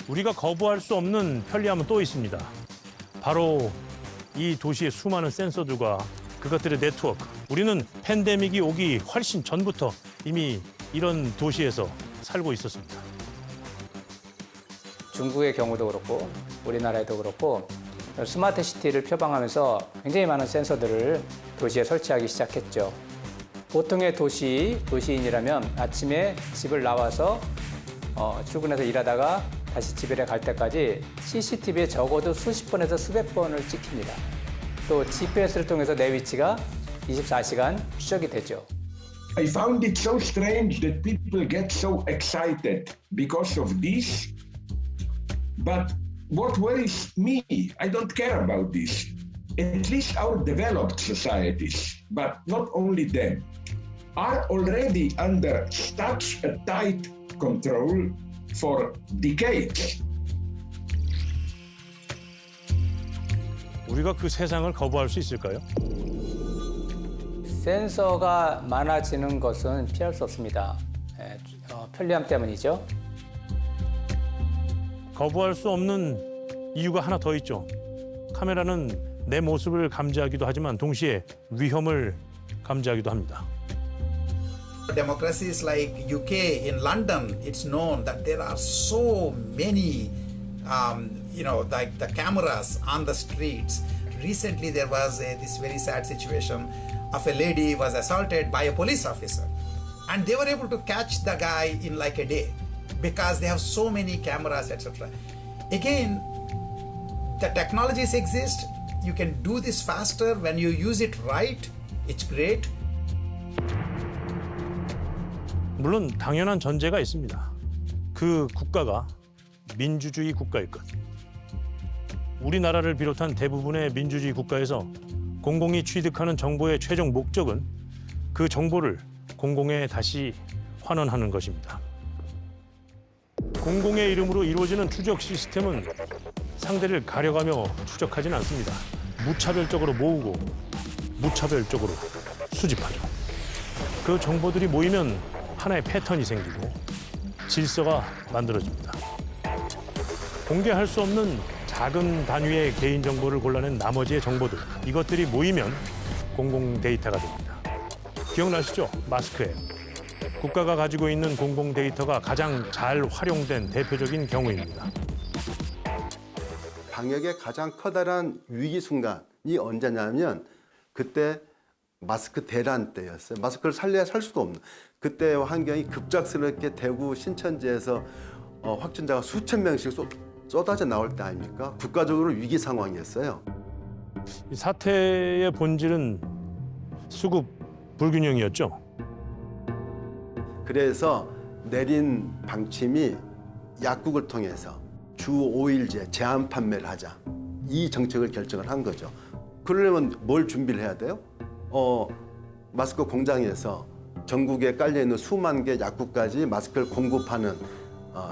우리가 거부할 수 없는 편리함은 또 있습니다. 바로 이 도시의 수많은 센서들과 그것들의 네트워크. 우리는 팬데믹이 오기 훨씬 전부터 이미 이런 도시에서 살고 있었습니다. 중국의 경우도 그렇고 우리나라에도 그렇고 스마트 시티를 표방하면서 굉장히 많은 센서들을 도시에 설치하기 시작했죠. 보통의 도시인이라면 아침에 집을 나와서 출근해서 일하다가 다시 집에 갈 때까지 CCTV에 적어도 수십 번에서 수백 번을 찍힙니다. 또 GPS를 통해서 내 위치가 24시간 추적이 되죠. I found it so strange that people get so excited because of this. But what worries me, I don't care about this. At least our developed societies, but not only them, are already under such a tight control for decades. 우리가 그 세상을 거부할 수 있을까요? 센서가 많아지는 것은 피할 수 없습니다. 편리함 때문이죠. 거부할 수 없는 이유가 하나 더 있죠. 카메라는 내 모습을 감지하기도 하지만 동시에 위험을 감지하기도 합니다. Democracies like UK, in London, it's known that there are so many, like the cameras on the streets. Recently, there was this very sad situation of a lady was assaulted by a police officer, and they were able to catch the guy in like a day because they have so many cameras, etc. Again, the technologies exist. You can do this faster when you use it right. It's great. 물론 당연한 전제가 있습니다. 그 국가가 민주주의 국가일 것. 우리나라를 비롯한 대부분의 민주주의 국가에서 공공이 취득하는 정보의 최종 목적은 그 정보를 공공에 다시 환원하는 것입니다. 공공의 이름으로 이루어지는 추적 시스템은 상대를 가려가며 추적하진 않습니다. 무차별적으로 모으고 무차별적으로 수집하죠. 그 정보들이 모이면 하나의 패턴이 생기고 질서가 만들어집니다. 공개할 수 없는 작은 단위의 개인 정보를 골라낸 나머지의 정보들, 이것들이 모이면 공공 데이터가 됩니다. 기억나시죠? 마스크 앱. 국가가 가지고 있는 공공 데이터가 가장 잘 활용된 대표적인 경우입니다. 방역의 가장 커다란 위기 순간이 언제냐면 그때 마스크 대란 때였어요. 마스크를 살려야 살 수도 없는. 그때 환경이 급작스럽게 대구 신천지에서 확진자가 수천 명씩 쏟아져 나올 때 아닙니까? 국가적으로 위기 상황이었어요. 이 사태의 본질은 수급 불균형이었죠. 그래서 내린 방침이 약국을 통해서 주 5일제 제한 판매를 하자. 이 정책을 결정을 한 거죠. 그러려면 뭘 준비를 해야 돼요? 마스크 공장에서 전국에 깔려있는 수만 개 약국까지 마스크를 공급하는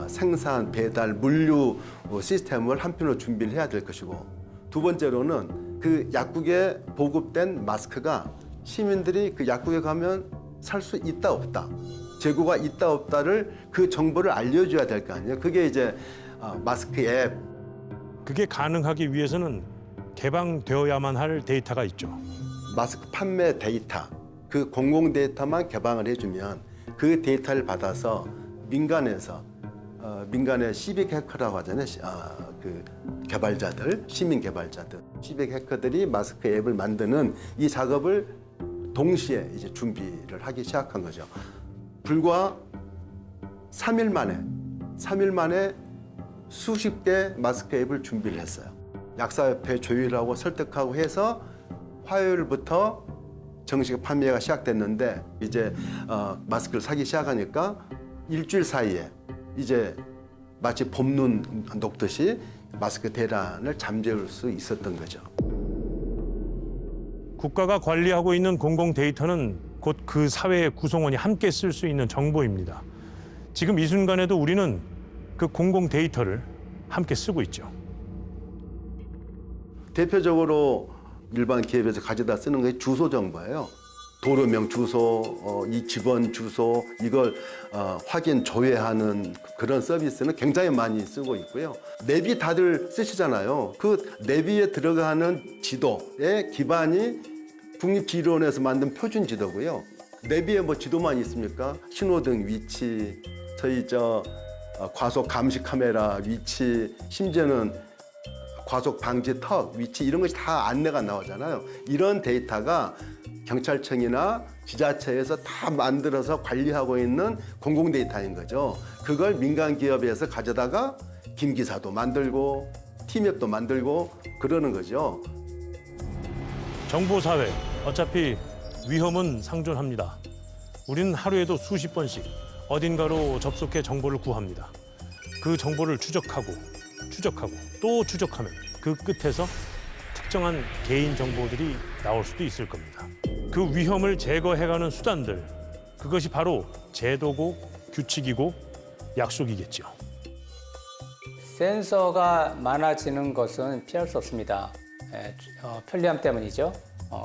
생산, 배달, 물류 시스템을 한편으로 준비를 해야 될 것이고, 두 번째로는 그 약국에 보급된 마스크가 시민들이 그 약국에 가면 살 수 있다 없다, 재고가 있다 없다를 그 정보를 알려줘야 될 거 아니에요. 그게 이제 마스크 앱. 그게 가능하기 위해서는 개방되어야만 할 데이터가 있죠. 마스크 판매 데이터, 그 공공 데이터만 개방을 해주면 그 데이터를 받아서 민간의 시빅 해커라고 하잖아요. 그 개발자들, 시민 개발자들, 시빅 해커들이 마스크 앱을 만드는 이 작업을 동시에 이제 준비를 하기 시작한 거죠. 불과 3일 만에 수십 개 마스크 앱을 준비를 했어요. 약사협회 조율하고 설득하고 해서 화요일부터 정식 판매가 시작됐는데, 이제 마스크를 사기 시작하니까 일주일 사이에 이제 마치 봄눈 녹듯이 마스크 대란을 잠재울 수 있었던 거죠. 국가가 관리하고 있는 공공 데이터는 곧 그 사회의 구성원이 함께 쓸 수 있는 정보입니다. 지금 이 순간에도 우리는 그 공공 데이터를 함께 쓰고 있죠. 대표적으로 일반 기업에서 가져다 쓰는 게 주소 정보예요. 도로명 주소, 이 집원 주소 이걸 확인 조회하는 그런 서비스는 굉장히 많이 쓰고 있고요. 내비 다들 쓰시잖아요. 그 내비에 들어가는 지도의 기반이 국립지도원에서 만든 표준 지도고요. 내비에 뭐 지도만 있습니까? 신호등 위치, 저희 과속 감시 카메라 위치, 심지어는 과속 방지 턱 위치 이런 것이 다 안내가 나오잖아요. 이런 데이터가 경찰청이나 지자체에서 다 만들어서 관리하고 있는 공공 데이터인 거죠. 그걸 민간 기업에서 가져다가 김기사도 만들고 티맵도 만들고 그러는 거죠. 정보사회, 어차피 위험은 상존합니다. 우리는 하루에도 수십 번씩 어딘가로 접속해 정보를 구합니다. 그 정보를 추적하고 또 추적하면 그 끝에서 특정한 개인 정보들이 나올 수도 있을 겁니다. 그 위험을 제거해가는 수단들, 그것이 바로 제도고 규칙이고 약속이겠죠. 센서가 많아지는 것은 피할 수 없습니다. 편리함 때문이죠.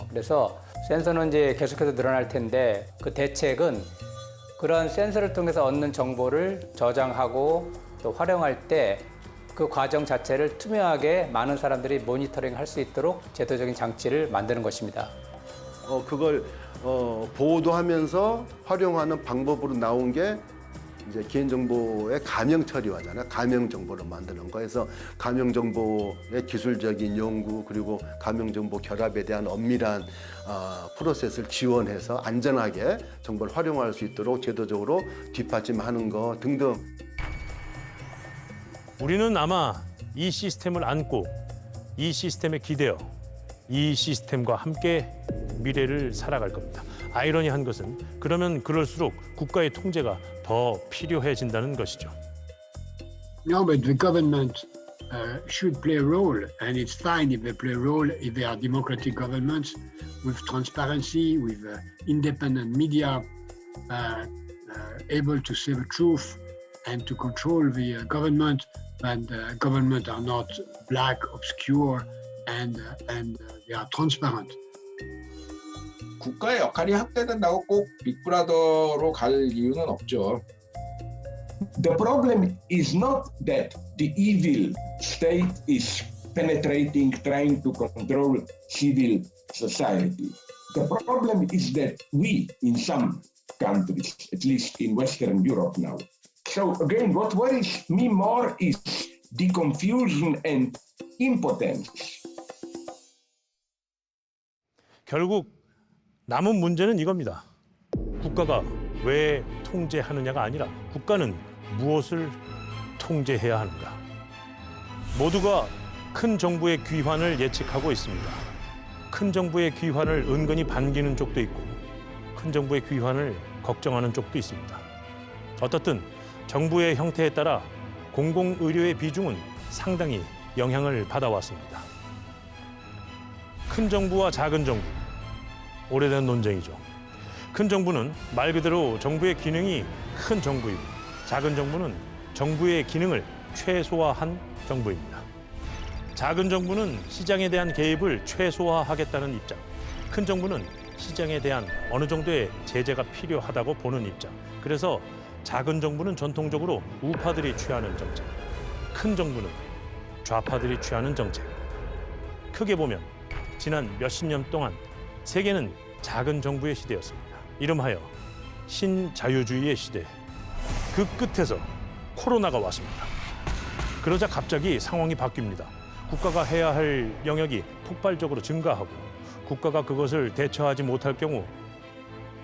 그래서 센서는 이제 계속해서 늘어날 텐데 그 대책은 그런 센서를 통해서 얻는 정보를 저장하고 또 활용할 때 그 과정 자체를 투명하게 많은 사람들이 모니터링 할 수 있도록 제도적인 장치를 만드는 것입니다. 그걸 보호도 하면서 활용하는 방법으로 나온 게 이제 개인정보의 가명 처리화잖아요. 가명 정보를 만드는 거에서 가명 정보의 기술적인 연구 그리고 가명 정보 결합에 대한 엄밀한 프로세스를 지원해서 안전하게 정보를 활용할 수 있도록 제도적으로 뒷받침하는 거 등등. 우리는 아마 이 시스템을 안고 이 시스템에 기대어 이 시스템과 함께 미래를 살아갈 겁니다. 아이러니한 것은 그러면 그럴수록 국가의 통제가 더 필요해진다는 것이죠. No, but the government should play a role, and it's fine if they play a role if they are democratic governments with transparency, with independent media able to say the truth and to control the government. And government are not black, obscure, and they are transparent. 국가의 역할이 확대된다고 꼭 빅브라더로 갈 이유는 없죠. The problem is not that the evil state is penetrating, trying to control civil society. The problem is that we, in some countries, at least in Western Europe now. So again, what worries me more is the confusion and impotence. 결국 남은 문제는 이겁니다. 국가가 왜 통제하느냐가 아니라 국가는 무엇을 통제해야 하는가. 모두가 큰 정부의 귀환을 예측하고 있습니다. 큰 정부의 귀환을 은근히 반기는 쪽도 있고 큰 정부의 귀환을 걱정하는 쪽도 있습니다. 어떻든 정부의 형태에 따라 공공의료의 비중은 상당히 영향을 받아왔습니다. 큰 정부와 작은 정부, 오래된 논쟁이죠. 큰 정부는 말 그대로 정부의 기능이 큰 정부이고 작은 정부는 정부의 기능을 최소화한 정부입니다. 작은 정부는 시장에 대한 개입을 최소화하겠다는 입장, 큰 정부는 시장에 대한 어느 정도의 제재가 필요하다고 보는 입장. 그래서 작은 정부는 전통적으로 우파들이 취하는 정책, 큰 정부는 좌파들이 취하는 정책. 크게 보면 지난 몇십 년 동안 세계는 작은 정부의 시대였습니다. 이름하여 신자유주의의 시대. 그 끝에서 코로나가 왔습니다. 그러자 갑자기 상황이 바뀝니다. 국가가 해야 할 영역이 폭발적으로 증가하고 국가가 그것을 대처하지 못할 경우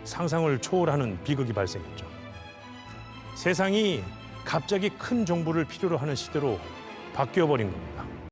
상상을 초월하는 비극이 발생했죠. 세상이 갑자기 큰 정부를 필요로 하는 시대로 바뀌어버린 겁니다.